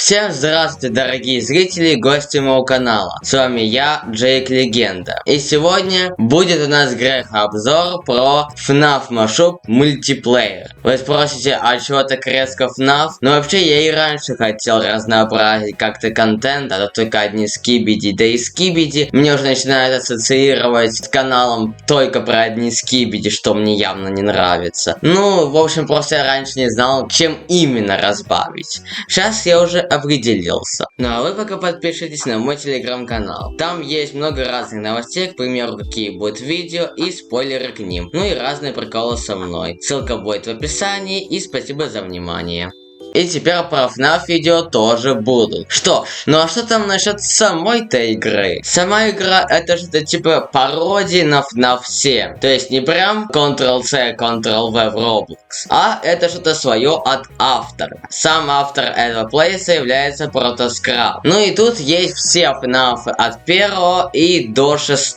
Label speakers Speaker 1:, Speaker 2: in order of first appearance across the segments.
Speaker 1: Всем здравствуйте, дорогие зрители и гости моего канала. С вами я, Джейк Легенда. И сегодня будет у нас обзор про FNAF Mashup мультиплеер. Вы спросите, а чего так резко FNAF? Ну вообще я и раньше хотел разнообразить как-то контент, а то только одни скибиди, да и скибиди мне уже начинают ассоциировать с каналом только про одни скибиди, что мне явно не нравится. Ну, в общем, просто я раньше не знал, чем именно разбавить. Сейчас я уже определился. Ну а вы пока подпишитесь на мой телеграм-канал. Там есть много разных новостей, к примеру, какие будут видео и спойлеры к ним. Ну и разные приколы со мной. Ссылка будет в описании, и спасибо за внимание. И теперь про FNAF видео тоже будут. Что ж, ну а что там насчет самой-то игры? Сама игра это что-то типа пародии на FNAF 7. То есть не прям Ctrl-C, Ctrl-V в Roblox, а это что-то свое от автора. Сам автор этого плейса является Protoscrap. Ну и тут есть все FNAF от 1 и до 6.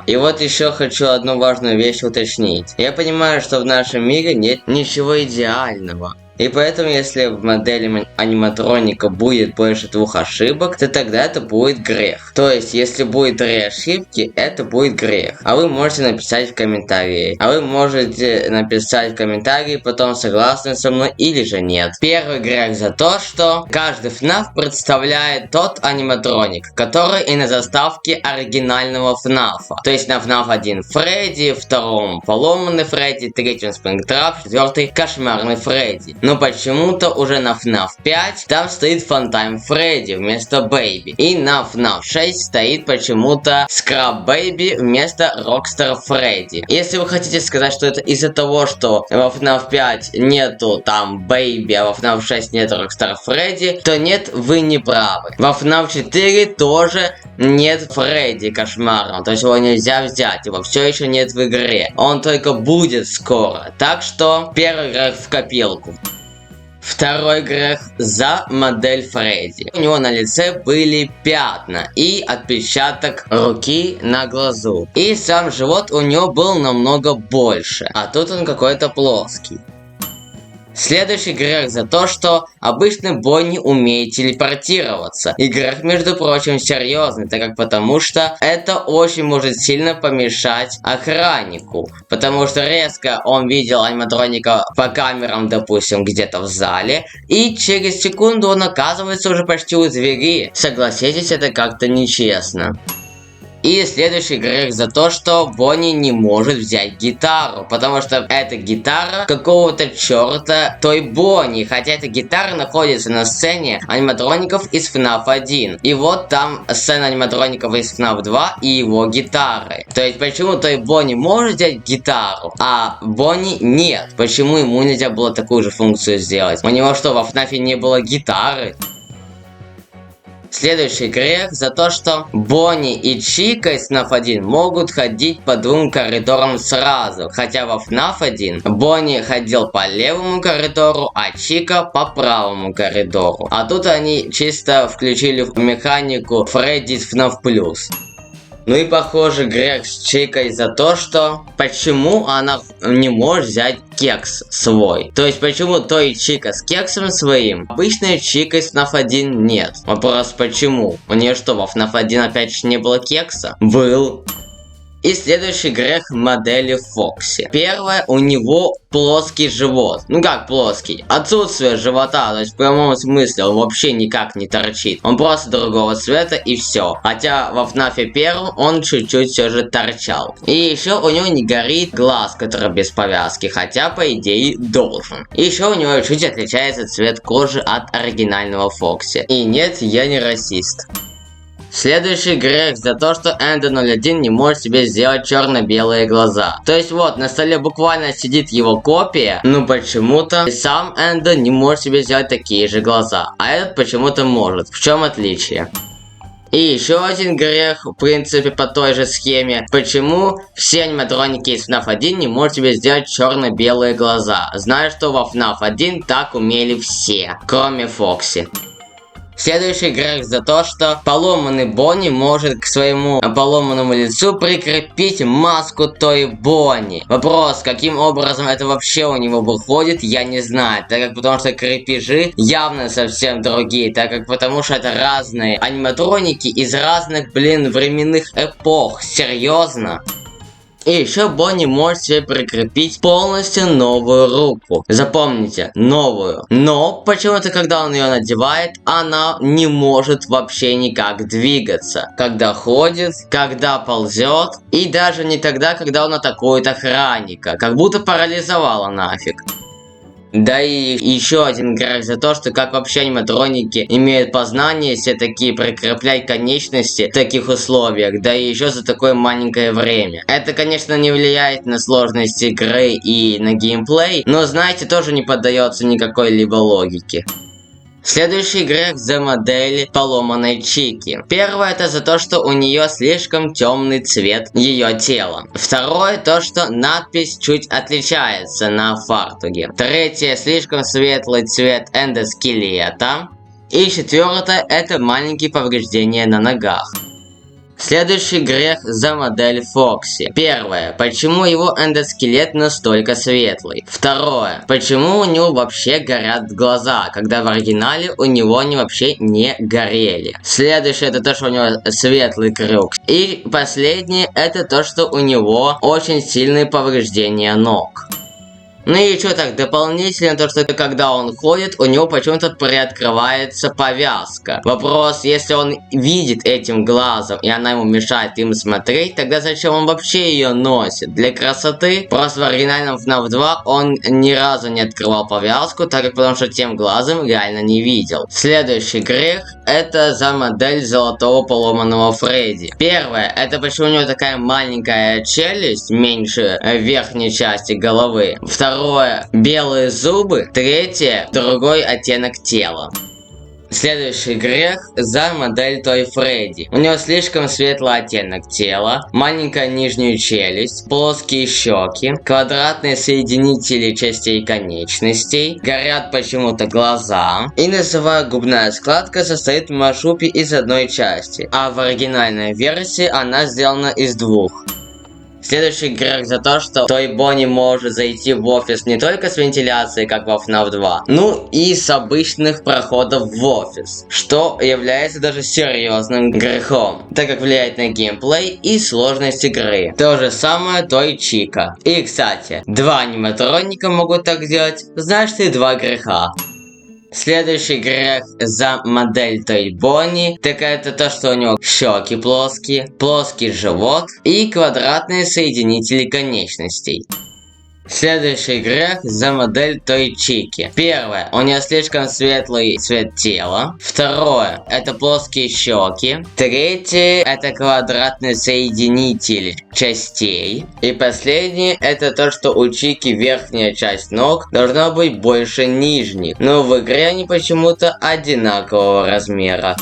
Speaker 1: И вот еще хочу одну важную вещь уточнить. Я понимаю, что в нашем мире нет ничего идеального. И поэтому, если в модели аниматроника будет больше 2 ошибок, то тогда это будет грех. То есть, если будет 3 ошибки, это будет грех. А вы можете написать в комментарии. Потом согласны со мной или же нет. Первый грех за то, что каждый FNAF представляет тот аниматроник, который и на заставке оригинального FNAF. То есть на FNAF 1 Фредди, втором поломанный Фредди, третьем Спрингтрап, 4 кошмарный Фредди. Но почему-то уже на FNAF 5 там стоит Funtime Фредди вместо Бэйби. И на FNAF 6 стоит почему-то Scrap Baby вместо Rockstar Фредди. Если вы хотите сказать, что это из-за того, что во FNAF 5 нету там Бэйби, а во FNAF 6 нет Rockstar Фредди, то нет, вы не правы. Во FNAF 4 тоже нет Фредди кошмарного, то есть его нельзя взять, его все еще нет в игре. Он только будет скоро. Так что первый грех в копилку. Второй грех за модель Фредди. У него на лице были пятна и отпечаток руки на глазу. И сам живот у него был намного больше, а тут он какой-то плоский. Следующий грех за то, что обычно Бонни умеет телепортироваться. И грех, между прочим, серьезный, потому что это очень может сильно помешать охраннику. Потому что резко он видел аниматроника по камерам, допустим, где-то в зале, и через секунду он оказывается уже почти у двери. Согласитесь, это как-то нечестно. И следующий грех за то, что Бонни не может взять гитару, потому что эта гитара какого-то черта той Бонни, хотя эта гитара находится на сцене аниматроников из FNAF 1. И вот там сцена аниматроников из FNAF 2 и его гитары. То есть почему той Бонни может взять гитару, а Бонни нет? Почему ему нельзя было такую же функцию сделать? У него что, во FNAF не было гитары? Следующий грех за то, что Бонни и Чика из FNAF 1 могут ходить по 2 коридорам сразу. Хотя во FNAF 1 Бонни ходил по левому коридору, а Чика по правому коридору. А тут они чисто включили механику Фредди из FNAF+. Ну и похоже грех с Чикой за то, что почему она не может взять кекс свой. То есть почему той Чика с кексом своим, обычной Чикой с FNAF 1 нет. Вопрос почему? У нее что, во FNAF 1 опять же не было кекса? Был. И следующий грех модели Фокси. Первое, у него плоский живот. Ну как плоский? Отсутствие живота, то есть в прямом смысле он вообще никак не торчит. Он просто другого цвета и все. Хотя во FNAF 1 он чуть-чуть все же торчал. И еще у него не горит глаз, который без повязки, хотя по идее должен. И еще у него чуть отличается цвет кожи от оригинального Фокси. И нет, я не расист. Следующий грех за то, что Эндо 01 не может себе сделать черно-белые глаза. То есть вот, на столе буквально сидит его копия, но почему-то сам Эндо не может себе сделать такие же глаза. А этот почему-то может. В чем отличие? И еще один грех, в принципе, по той же схеме. Почему все аниматроники из FNAF 1 не могут себе сделать черно-белые глаза? Знаю, что во FNAF 1 так умели все, кроме Фокси. Следующий грех за то, что поломанный Бонни может к своему поломанному лицу прикрепить маску той Бонни. Вопрос, каким образом это вообще у него выходит, я не знаю, так как потому что крепежи явно совсем другие, так как потому что это разные аниматроники из разных, временных эпох, серьезно. И еще Бонни может себе прикрепить полностью новую руку. Запомните, новую. Но почему-то, когда он ее надевает, она не может вообще никак двигаться. Когда ходит, когда ползет, и даже не тогда, когда он атакует охранника. Как будто парализовала нафиг. Да и еще один грех за то, что как вообще аниматроники имеют познание все такие прикреплять конечности в таких условиях, да и еще за такое маленькое время. Это, конечно, не влияет на сложность игры и на геймплей, но, знаете, тоже не поддается никакой либо логике. Следующий грех за модель поломанной Чики. Первое это за то, что у нее слишком темный цвет ее тела. Второе то, что надпись чуть отличается на фартуке. Третье слишком светлый цвет эндоскелета. И четвертое это маленькие повреждения на ногах. Следующий грех за модель Фокси. Первое. Почему его эндоскелет настолько светлый? Второе. Почему у него вообще горят глаза, когда в оригинале у него они вообще не горели? Следующее это то, что у него светлый круг. И последнее это то, что у него очень сильные повреждения ног. Ну и еще так, дополнительно то, что когда он ходит, у него почему-то приоткрывается повязка. Вопрос, если он видит этим глазом, и она ему мешает им смотреть, тогда зачем он вообще ее носит? Для красоты? Просто в оригинальном FNAF 2 он ни разу не открывал повязку, так как потому что тем глазом реально не видел. Следующий грех, это за модель золотого поломанного Фредди. Первое, это почему у него такая маленькая челюсть, меньше верхней части головы. Второе, белые зубы. Третье, другой оттенок тела. Следующий грех за модель той Фредди. У него слишком светлый оттенок тела, маленькая нижняя челюсть, плоские щеки, квадратные соединители частей конечностей, горят почему-то глаза. И носовая губная складка состоит в маршрупе из одной части, а в оригинальной версии она сделана из двух. Следующий грех за то, что той Бонни может зайти в офис не только с вентиляцией, как во FNAF 2, ну и с обычных проходов в офис, что является даже серьезным грехом, так как влияет на геймплей и сложность игры. То же самое той Чика. И, кстати, два аниматроника могут так делать, значит и два греха. Следующий грех за модель той Бонни, так это то, что у него щеки плоские, плоский живот и квадратные соединители конечностей. Следующий грех за модель той Чики. Первое, у нее слишком светлый цвет тела. Второе, это плоские щеки. Третье, это квадратный соединитель частей. И последнее, это то, что у Чики верхняя часть ног должна быть больше нижних. Но в игре они почему-то одинакового размера.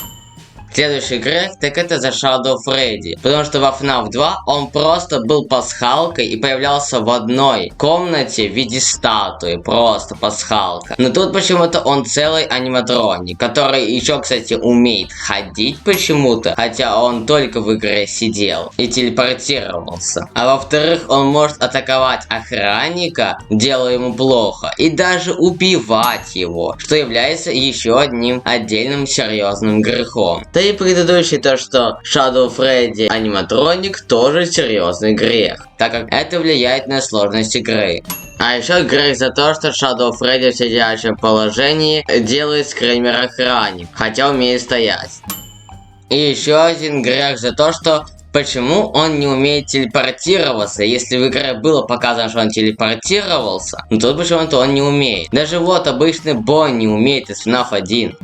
Speaker 1: Следующий грех, так это за Shadow Freddy, потому что во FNAF 2 он просто был пасхалкой и появлялся в одной комнате в виде статуи, просто пасхалка. Но тут почему-то он целый аниматроник, который еще, кстати, умеет ходить почему-то, хотя он только в игре сидел и телепортировался. А во-вторых, он может атаковать охранника, делая ему плохо, и даже убивать его, что является еще одним отдельным серьезным грехом. Да и предыдущий то, что Shadow Freddy аниматроник, тоже серьезный грех, так как это влияет на сложность игры. А еще грех за то, что Shadow Freddy в сидячем положении делает скример охранник, хотя умеет стоять. И еще один грех за то, что почему он не умеет телепортироваться, если в игре было показано, что он телепортировался, но тут почему-то он не умеет. Даже вот обычный Бонни умеет из FNAF 1.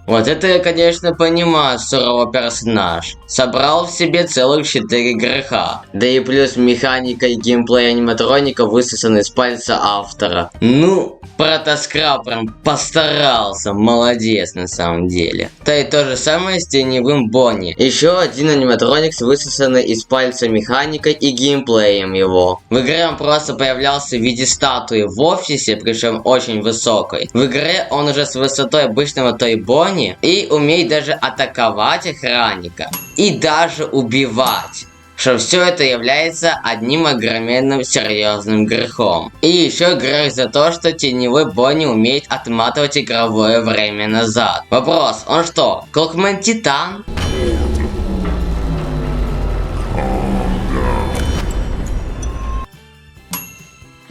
Speaker 1: Вот это я, конечно, понимаю, суровый персонаж. Собрал в себе целых 4 греха. Да и плюс механика и геймплей аниматроника высосаны из пальца автора. Ну, Протоскраб прям постарался, молодец на самом деле. Да и то же самое с теневым Бонни. Еще один аниматроник высосанный из пальца механикой и геймплеем его. В игре он просто появлялся в виде статуи в офисе, причем очень высокой. В игре он уже с высотой обычного той Бонни Бонни и умеет даже атаковать охранника и даже убивать. Что все это является одним огроменным серьезным грехом. И еще грех за то, что теневой Бонни умеет отматывать игровое время назад. Вопрос, он что, Клокмен Титан?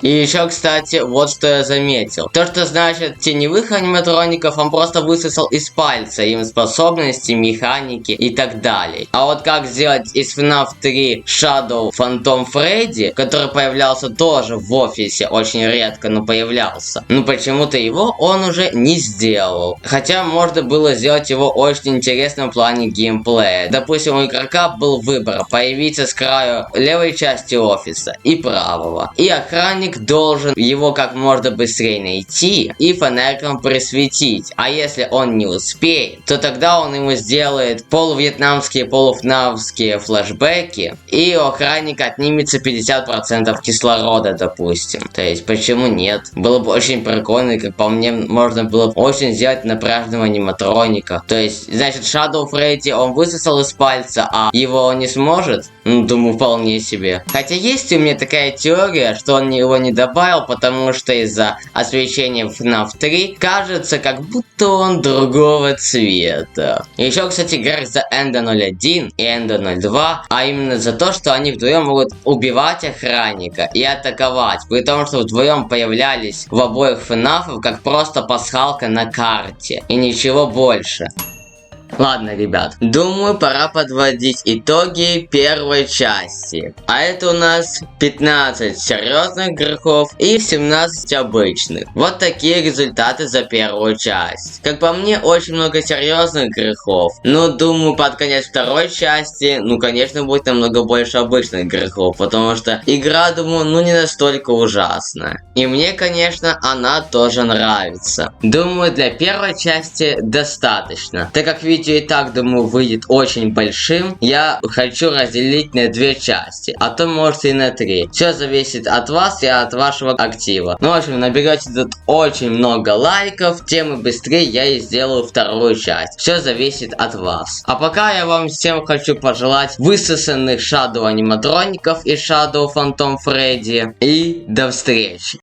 Speaker 1: И еще, кстати, вот что я заметил. То, что значит теневых аниматроников он просто высосал из пальца, им способности, механики и так далее. А вот как сделать из FNAF 3 Shadow Phantom Freddy, который появлялся тоже в офисе, очень редко, но появлялся. Но почему-то его он уже не сделал. Хотя можно было сделать его очень интересным в плане геймплея. Допустим, у игрока был выбор появиться с краю левой части офиса и правого. И охранник должен его как можно быстрее найти и фонариком присветить. А если он не успеет, то тогда он ему сделает полувьетнамские, полуфнавские флешбеки, и у охранника отнимется 50% кислорода, допустим. То есть, почему нет? Было бы очень прикольно, и как по мне, можно было бы очень сделать напряженного аниматроника. То есть, значит, Shadow Freddy он высосал из пальца, а его он не сможет? Ну, думаю, вполне себе. Хотя есть у меня такая теория, что он его не добавил, потому что из-за освещения в FNAF 3 кажется, как будто он другого цвета. Еще, кстати, грех за Endo 01 и Endo 02, а именно за то, что они вдвоем могут убивать охранника и атаковать, при том, что вдвоем появлялись в обоих FNAF как просто пасхалка на карте и ничего больше. Ладно, ребят, думаю, пора подводить итоги первой части. А это у нас 15 серьезных грехов и 17 обычных. Вот такие результаты за первую часть. Как по мне, очень много серьезных грехов. Но думаю, под конец второй части, ну, конечно, будет намного больше обычных грехов. Потому что игра, думаю, ну, не настолько ужасная. И мне, конечно, она тоже нравится. Думаю, для первой части достаточно. Так как видео и так, думаю, выйдет очень большим, я хочу разделить на две части, а то может и на 3. Все зависит от вас и от вашего актива. Ну, в общем, наберете тут очень много лайков, тем и быстрее я и сделаю вторую часть. Все зависит от вас. А пока я вам всем хочу пожелать высосанных Shadow аниматроников и Shadow Phantom Freddy. И до встречи.